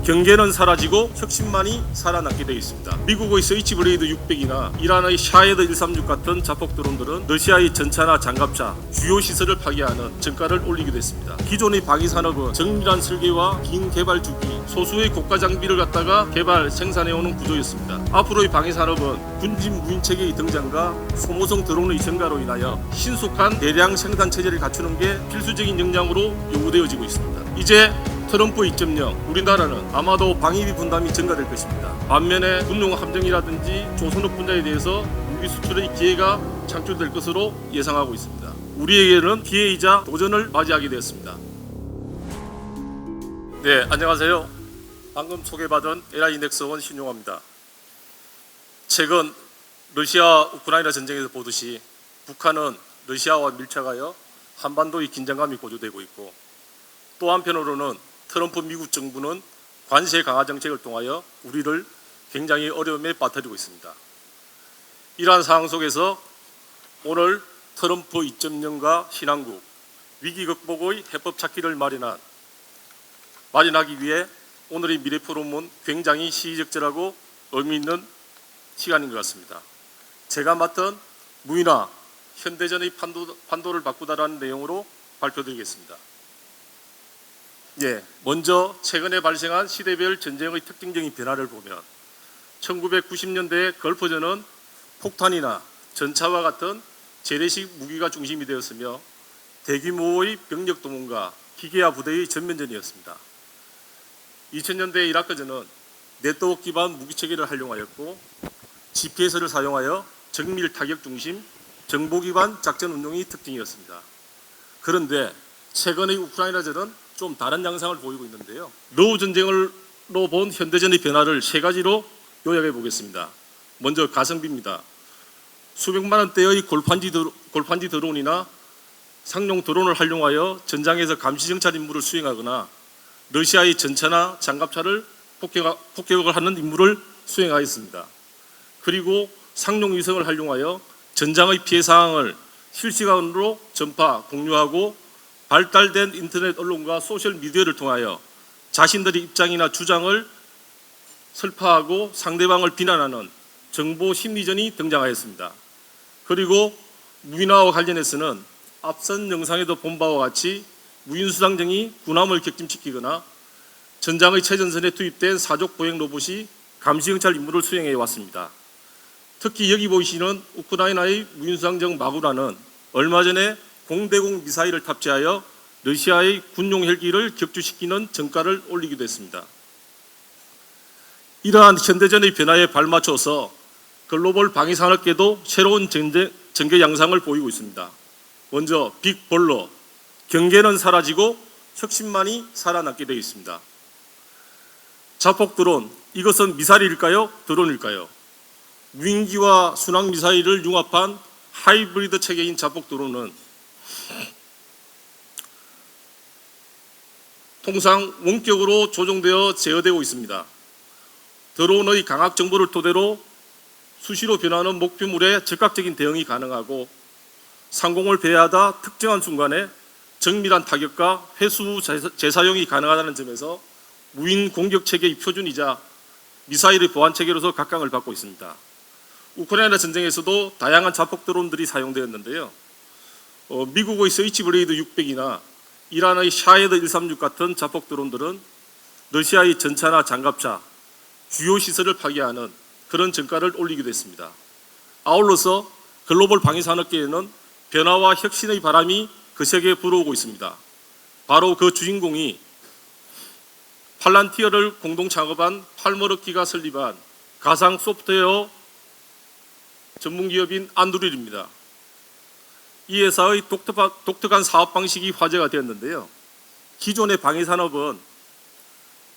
경계는 사라지고 혁신만이 살아남게 되어 있습니다. 미국의 스위치블레이드 600이나 이란의 샤헤드 136 같은 자폭 드론들은 러시아의 전차나 장갑차, 주요 시설을 파괴하는 전가를 올리기도 했습니다. 기존의 방위 산업은 정밀한 설계와 긴 개발 주기, 소수의 고가 장비를 갖다가 개발 생산해오는 구조였습니다. 앞으로의 방위 산업은 군진 무인 체계의 등장과 소모성 드론의 증가로 인하여 신속한 대량 생산 체제를 갖추는 게 필수적인 역량으로 요구되어지고 있습니다. 이제 트럼프 2.0 우리나라는 아마도 방위비 분담이 증가될 것입니다. 반면에 군용 함정이라든지 조선업 분야에 대해서 무기 수출의 기회가 창출될 것으로 예상하고 있습니다. 우리에게는 기회이자 도전을 맞이하게 되었습니다. 네, 안녕하세요. 방금 소개받은 LI넥스원 신용화입니다. 최근 러시아 우크라이나 전쟁에서 보듯이 북한은 러시아와 밀착하여 한반도의 긴장감이 고조되고 있고, 또 한편으로는 트럼프 미국 정부는 관세 강화 정책을 통하여 우리를 굉장히 어려움에 빠뜨리고 있습니다. 이러한 상황 속에서 오늘 트럼프 2.0과 신한국 위기 극복의 해법 찾기를 마련하기 위해 오늘의 미래 포럼은 굉장히 시의적절하고 의미 있는 시간인 것 같습니다. 제가 맡은 무인화 현대전의 판도를 바꾸다라는 내용으로 발표드리겠습니다. 먼저 최근에 발생한 시대별 전쟁의 특징적인 변화를 보면 1990년대 걸프전은 폭탄이나 전차와 같은 재래식 무기가 중심이 되었으며 대규모의 병력 동원과 기계화 부대의 전면전이었습니다. 2000년대 이라크전은 네트워크 기반 무기체계를 활용하였고 GPS를 사용하여 정밀 타격 중심 정보 기반 작전 운용이 특징이었습니다. 그런데 최근의 우크라이나전은 좀 다른 양상을 보이고 있는데요. 러우 전쟁으로 본 현대전의 변화를 세 가지로 요약해 보겠습니다. 먼저 가성비입니다. 수백만 원대의 골판지 드론이나 상용 드론을 활용하여 전장에서 감시 정찰 임무를 수행하거나 러시아의 전차나 장갑차를 폭격을 하는 임무를 수행하였습니다. 그리고 상용 위성을 활용하여 전장의 피해 상황을 실시간으로 전파, 공유하고 발달된 인터넷 언론과 소셜미디어를 통하여 자신들의 입장이나 주장을 설파하고 상대방을 비난하는 정보 심리전이 등장하였습니다. 그리고 무인화와 관련해서는 앞선 영상에도 본 바와 같이 무인수상정이 군함을 격침시키거나 전장의 최전선에 투입된 사족 보행 로봇이 감시경찰 임무를 수행해 왔습니다. 특히 여기 보이시는 우크라이나의 무인수상정 마구라는 얼마 전에 공대공 미사일을 탑재하여 러시아의 군용 헬기를 격추시키는 전가를 올리기도 했습니다. 이러한 현대전의 변화에 발맞춰서 글로벌 방위산업계도 새로운 전개 양상을 보이고 있습니다. 먼저 빅볼러, 경계는 사라지고 혁신만이 살아남게 되어 있습니다. 자폭 드론, 이것은 미사일일까요? 드론일까요? 무인기와 순항미사일을 융합한 하이브리드 체계인 자폭 드론은 통상 원격으로 조종되어 제어되고 있습니다. 드론의 강학 정보를 토대로 수시로 변하는 목표물에 즉각적인 대응이 가능하고 상공을 배회하다 특정한 순간에 정밀한 타격과 회수 재사용이 가능하다는 점에서 무인 공격 체계의 표준이자 미사일의 보안 체계로서 각광을 받고 있습니다. 우크라이나 전쟁에서도 다양한 자폭 드론들이 사용되었는데요. 미국의 스위치블레이드 600이나 이란의 샤헤드 136 같은 자폭 드론들은 러시아의 전차나 장갑차, 주요 시설을 파괴하는 그런 전가를 올리기도 했습니다. 아울러서 글로벌 방위산업계에는 변화와 혁신의 바람이 거세게 불어오고 있습니다. 바로 그 주인공이 팔란티어를 공동 창업한 팔머럭키가 설립한 가상 소프트웨어 전문기업인 안드릴입니다. 이 회사의 독특한 사업 방식이 화제가 되었는데요. 기존의 방위산업은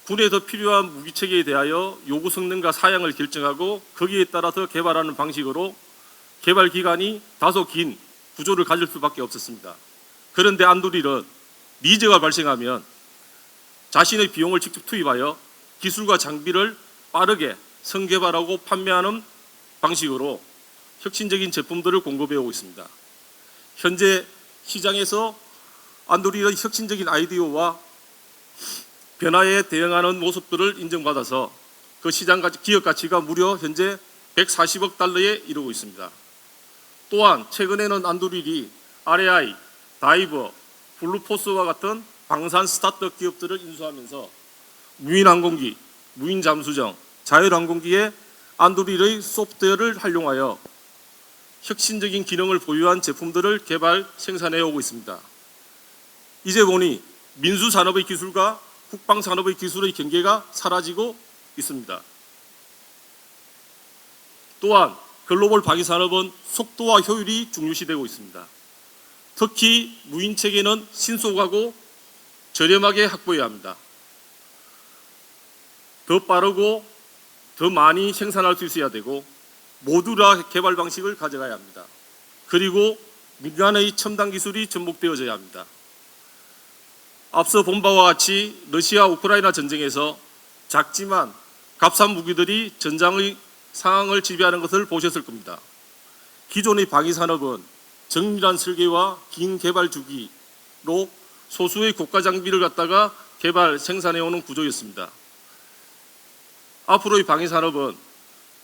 군에서 필요한 무기체계에 대하여 요구 성능과 사양을 결정하고 거기에 따라서 개발하는 방식으로 개발 기간이 다소 긴 구조를 가질 수밖에 없었습니다. 그런데 안드릴은 니즈가 발생하면 자신의 비용을 직접 투입하여 기술과 장비를 빠르게 성개발하고 판매하는 방식으로 혁신적인 제품들을 공급해오고 있습니다. 현재 시장에서 안드릴의 혁신적인 아이디어와 변화에 대응하는 모습들을 인정받아서 그 시장 기업 가치가 무려 현재 140억 달러에 이르고 있습니다. 또한 최근에는 안드릴이 RAI, 다이버, 블루포스와 같은 방산 스타트업 기업들을 인수하면서 무인항공기, 무인잠수정, 자율항공기에 안드릴의 소프트웨어를 활용하여 혁신적인 기능을 보유한 제품들을 개발, 생산해 오고 있습니다. 이제 보니 민수산업의 기술과 국방산업의 기술의 경계가 사라지고 있습니다. 또한 글로벌 방위산업은 속도와 효율이 중요시되고 있습니다. 특히 무인체계는 신속하고 저렴하게 확보해야 합니다. 더 빠르고 더 많이 생산할 수 있어야 되고 모듈화 개발 방식을 가져가야 합니다. 그리고 민간의 첨단 기술이 접목되어져야 합니다. 앞서 본 바와 같이 러시아 우크라이나 전쟁에서 작지만 값싼 무기들이 전장의 상황을 지배하는 것을 보셨을 겁니다. 기존의 방위산업은 정밀한 설계와 긴 개발 주기로 소수의 고가 장비를 갖다가 개발, 생산해오는 구조였습니다. 앞으로의 방위산업은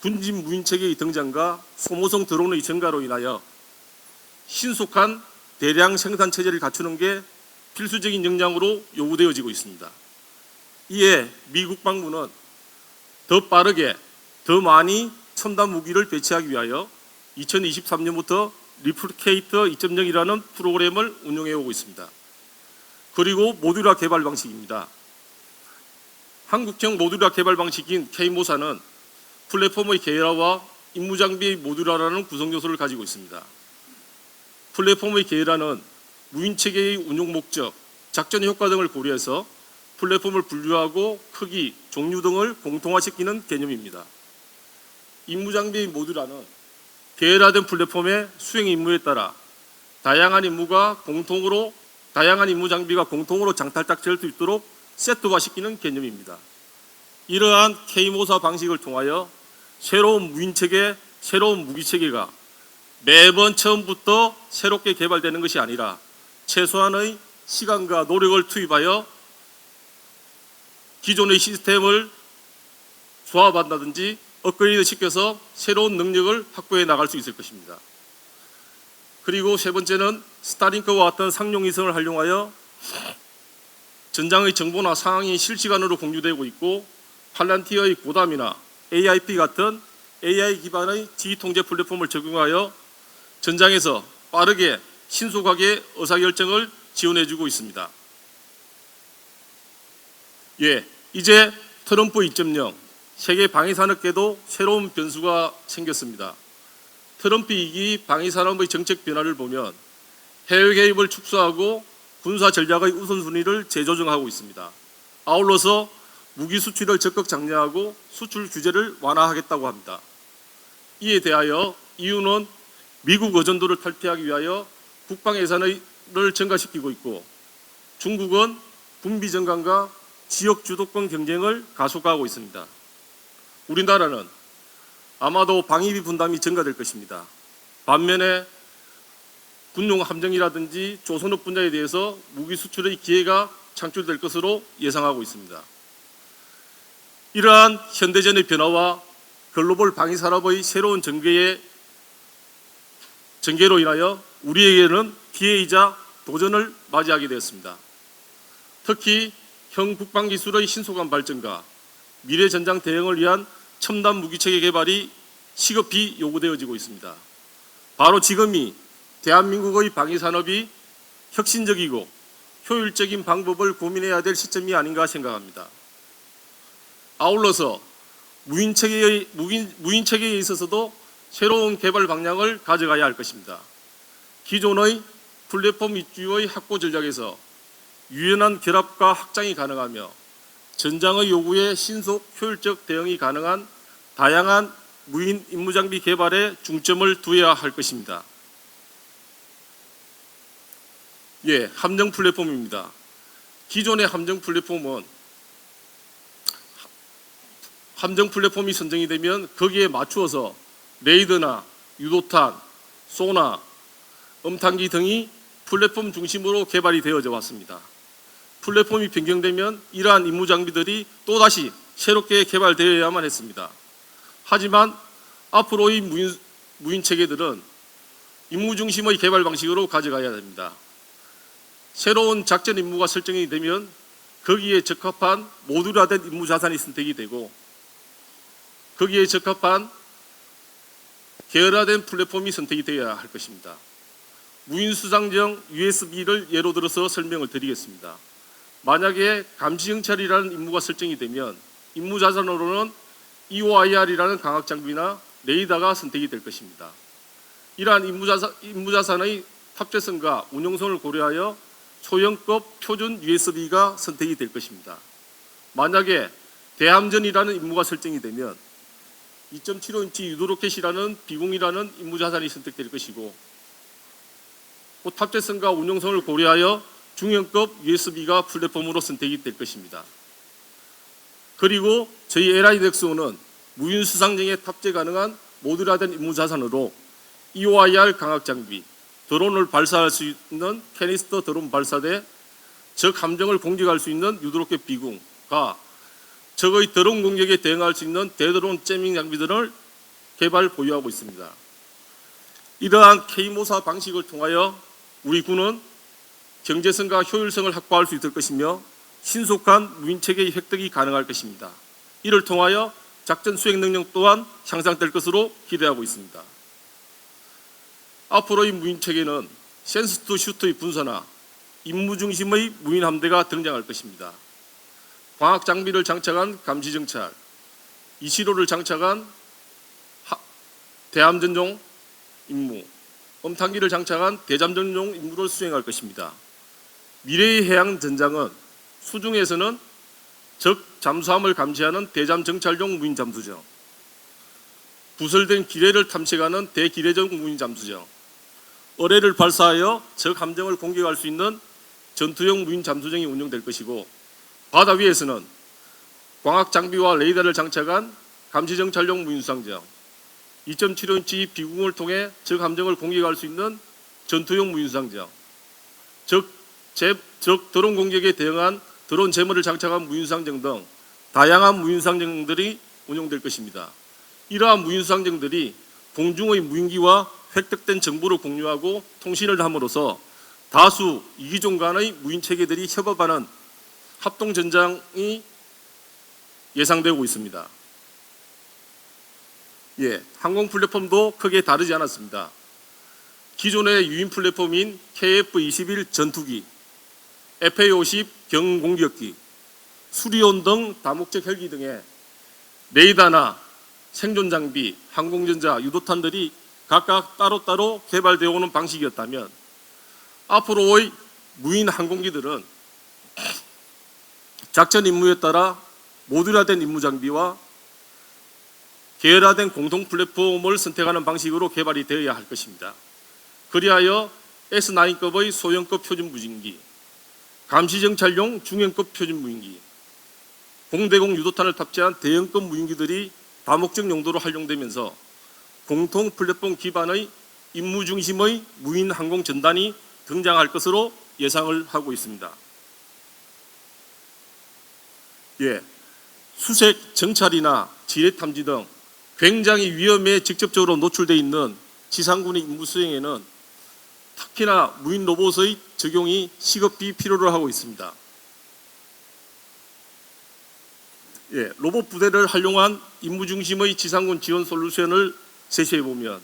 군진 무인체계의 등장과 소모성 드론의 증가로 인하여 신속한 대량 생산 체제를 갖추는 게 필수적인 역량으로 요구되어지고 있습니다. 이에 미 국방부는 더 빠르게 더 많이 첨단 무기를 배치하기 위하여 2023년부터 리플리케이터 2.0이라는 프로그램을 운영해 오고 있습니다. 그리고 모듈화 개발 방식입니다. 한국형 모듈화 개발 방식인 K모사는 플랫폼의 계열화와 임무장비의 모듈화라는 구성 요소를 가지고 있습니다. 플랫폼의 계열화는 무인체계의 운용 목적, 작전 효과 등을 고려해서 플랫폼을 분류하고 크기, 종류 등을 공통화시키는 개념입니다. 임무장비의 모듈화는 계열화된 플랫폼의 수행 임무에 따라 다양한 임무 장비가 공통으로 장탈착될 수 있도록 세트화시키는 개념입니다. 이러한 K모사 방식을 통하여 새로운 무인체계, 새로운 무기체계가 매번 처음부터 새롭게 개발되는 것이 아니라 최소한의 시간과 노력을 투입하여 기존의 시스템을 조합한다든지 업그레이드 시켜서 새로운 능력을 확보해 나갈 수 있을 것입니다. 그리고 세 번째는 스타링크와 같은 상용 위성을 활용하여 전장의 정보나 상황이 실시간으로 공유되고 있고 팔란티어의 고담이나 AIP 같은 AI 기반의 지휘통제 플랫폼을 적용하여 전장에서 빠르게 신속하게 의사결정을 지원해주고 있습니다. 이제 트럼프 2.0 세계 방위산업계도 새로운 변수가 생겼습니다. 트럼프 2기 방위산업의 정책 변화를 보면 해외 개입을 축소하고 군사 전략의 우선순위를 재조정하고 있습니다. 아울러서 무기 수출을 적극 장려하고 수출 규제를 완화하겠다고 합니다. 이에 대하여 EU는 미국 의존도를 탈피하기 위하여 국방 예산을 증가시키고 있고 중국은 군비 증강과 지역 주도권 경쟁을 가속화하고 있습니다. 우리나라는 아마도 방위비 분담이 증가될 것입니다. 반면에 군용 함정이라든지 조선업 분야에 대해서 무기 수출의 기회가 창출될 것으로 예상하고 있습니다. 이러한 현대전의 변화와 글로벌 방위산업의 새로운 전개로 인하여 우리에게는 기회이자 도전을 맞이하게 되었습니다. 특히 형 국방기술의 신속한 발전과 미래 전장 대응을 위한 첨단 무기체계 개발이 시급히 요구되어지고 있습니다. 바로 지금이 대한민국의 방위산업이 혁신적이고 효율적인 방법을 고민해야 될 시점이 아닌가 생각합니다. 아울러서 무인체계에 있어서도 새로운 개발 방향을 가져가야 할 것입니다. 기존의 플랫폼 위주의 확보 전략에서 유연한 결합과 확장이 가능하며 전장의 요구에 신속 효율적 대응이 가능한 다양한 무인 임무장비 개발에 중점을 두어야 할 것입니다. 함정 플랫폼입니다. 기존의 함정 플랫폼이 선정이 되면 거기에 맞추어서 레이더나 유도탄, 소나, 음탄기 등이 플랫폼 중심으로 개발이 되어져 왔습니다. 플랫폼이 변경되면 이러한 임무 장비들이 또다시 새롭게 개발되어야만 했습니다. 하지만 앞으로의 무인 체계들은 임무 중심의 개발 방식으로 가져가야 됩니다. 새로운 작전 임무가 설정이 되면 거기에 적합한 모듈화된 임무 자산이 선택이 되고 거기에 적합한 계열화된 플랫폼이 선택이 되어야 할 것입니다. 무인 수상정 USB를 예로 들어서 설명을 드리겠습니다. 만약에 감시 정찰이라는 임무가 설정이 되면 임무 자산으로는 EOIR이라는 광학 장비나 레이더가 선택이 될 것입니다. 이러한 임무 자산의 탑재성과 운용성을 고려하여 소형급 표준 USB가 선택이 될 것입니다. 만약에 대함전이라는 임무가 설정이 되면 2.75인치 유도로켓이라는 비공이라는 임무 자산이 선택될 것이고 그 탑재성과 운용성을 고려하여 중형급 USB가 플랫폼으로 선택이 될 것입니다. 그리고 저희 LIDXO는 무인 수상정에 탑재 가능한 모듈화된 임무 자산으로 EOIR 광학 장비, 드론을 발사할 수 있는 캐니스터 드론 발사대, 적 함정을 공격할 수 있는 유도로켓 비공과 적의 드론 공격에 대응할 수 있는 대드론 잼밍 장비들을 개발 보유하고 있습니다. 이러한 K모사 방식을 통하여 우리 군은 경제성과 효율성을 확보할 수 있을 것이며 신속한 무인체계의 획득이 가능할 것입니다. 이를 통하여 작전 수행 능력 또한 향상될 것으로 기대하고 있습니다. 앞으로의 무인체계는 센스 투 슈트의 분사나 임무 중심의 무인 함대가 등장할 것입니다. 광학 장비를 장착한 감시 정찰, 이시로를 장착한 대함전용 임무, 엄탄기를 장착한 대잠전용 임무를 수행할 것입니다. 미래의 해양 전장은 수중에서는 적 잠수함을 감시하는 대잠 정찰용 무인 잠수정, 부설된 기뢰를 탐색하는 대기뢰적 무인 잠수정, 어뢰를 발사하여 적 함정을 공격할 수 있는 전투용 무인 잠수정이 운용될 것이고 바다 위에서는 광학 장비와 레이더를 장착한 감시 정찰용 무인 수상정, 2.75인치 비공을 통해 적 함정을 공격할 수 있는 전투용 무인 수상정, 적 드론 공격에 대응한 드론 제머를 장착한 무인 수상정 등 다양한 무인 수상정들이 운용될 것입니다. 이러한 무인 수상정들이 공중의 무인기와 획득된 정보를 공유하고 통신을 함으로써 다수 이기종 간의 무인 체계들이 협업하는 합동 전장이 예상되고 있습니다. 항공 플랫폼도 크게 다르지 않았습니다. 기존의 유인 플랫폼인 KF-21 전투기, FA-50 경공격기, 수리온 등 다목적 헬기 등의 레이더나 생존 장비, 항공전자, 유도탄들이 각각 따로따로 개발되어 오는 방식이었다면 앞으로의 무인 항공기들은 작전 임무에 따라 모듈화된 임무 장비와 계열화된 공동 플랫폼을 선택하는 방식으로 개발이 되어야 할 것입니다. 그리하여 S9급의 소형급 표준 무인기, 감시정찰용 중형급 표준 무인기, 공대공 유도탄을 탑재한 대형급 무인기들이 다목적 용도로 활용되면서 공통 플랫폼 기반의 임무 중심의 무인 항공 전단이 등장할 것으로 예상을 하고 있습니다. 수색 정찰이나 지뢰 탐지 등 굉장히 위험에 직접적으로 노출되어 있는 지상군의 임무 수행에는 특히나 무인 로봇의 적용이 시급히 필요로 하고 있습니다. 로봇 부대를 활용한 임무 중심의 지상군 지원 솔루션을 제시해 보면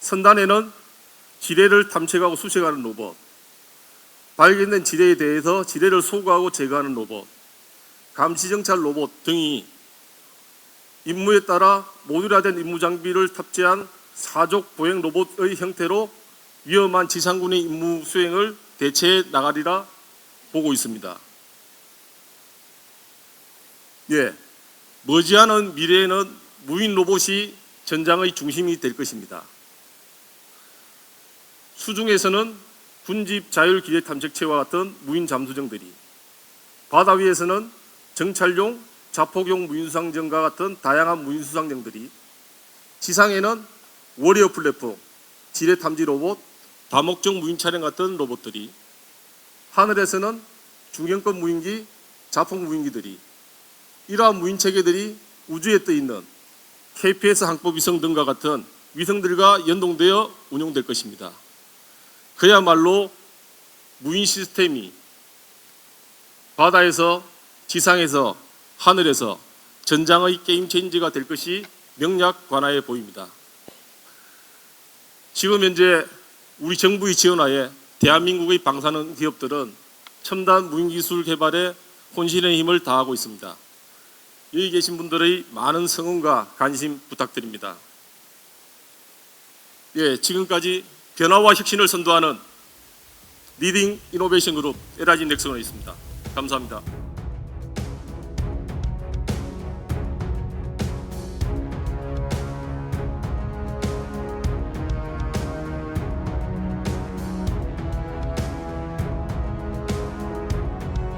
선단에는 지뢰를 탐색하고 수색하는 로봇, 발견된 지뢰에 대해서 지뢰를 소거하고 제거하는 로봇, 감시정찰 로봇 등이 임무에 따라 모듈화된 임무 장비를 탑재한 사족 보행 로봇의 형태로 위험한 지상군의 임무 수행을 대체해 나가리라 보고 있습니다. 머지않은 미래에는 무인 로봇이 전장의 중심이 될 것입니다. 수중에서는 군집 자율기뢰 탐색체와 같은 무인 잠수정들이, 바다 위에서는 정찰용, 자폭용 무인수상정과 같은 다양한 무인수상정들이, 지상에는 워리어 플랫폼, 지뢰 탐지 로봇, 다목적 무인 차량 같은 로봇들이, 하늘에서는 중형급 무인기, 자폭 무인기들이 이러한 무인 체계들이 우주에 떠 있는 KPS 항법 위성 등과 같은 위성들과 연동되어 운용될 것입니다. 그야말로 무인 시스템이 바다에서, 지상에서, 하늘에서 전장의 게임 체인지가 될 것이 명약 관하에 보입니다. 지금 현재 우리 정부의 지원하에 대한민국의 방사능 기업들은 첨단 무인 기술 개발에 혼신의 힘을 다하고 있습니다. 여기 계신 분들의 많은 성원과 관심 부탁드립니다. 예, 지금까지 변화와 혁신을 선도하는 리딩 이노베이션 그룹 에라진 넥슨이 있습니다. 감사합니다.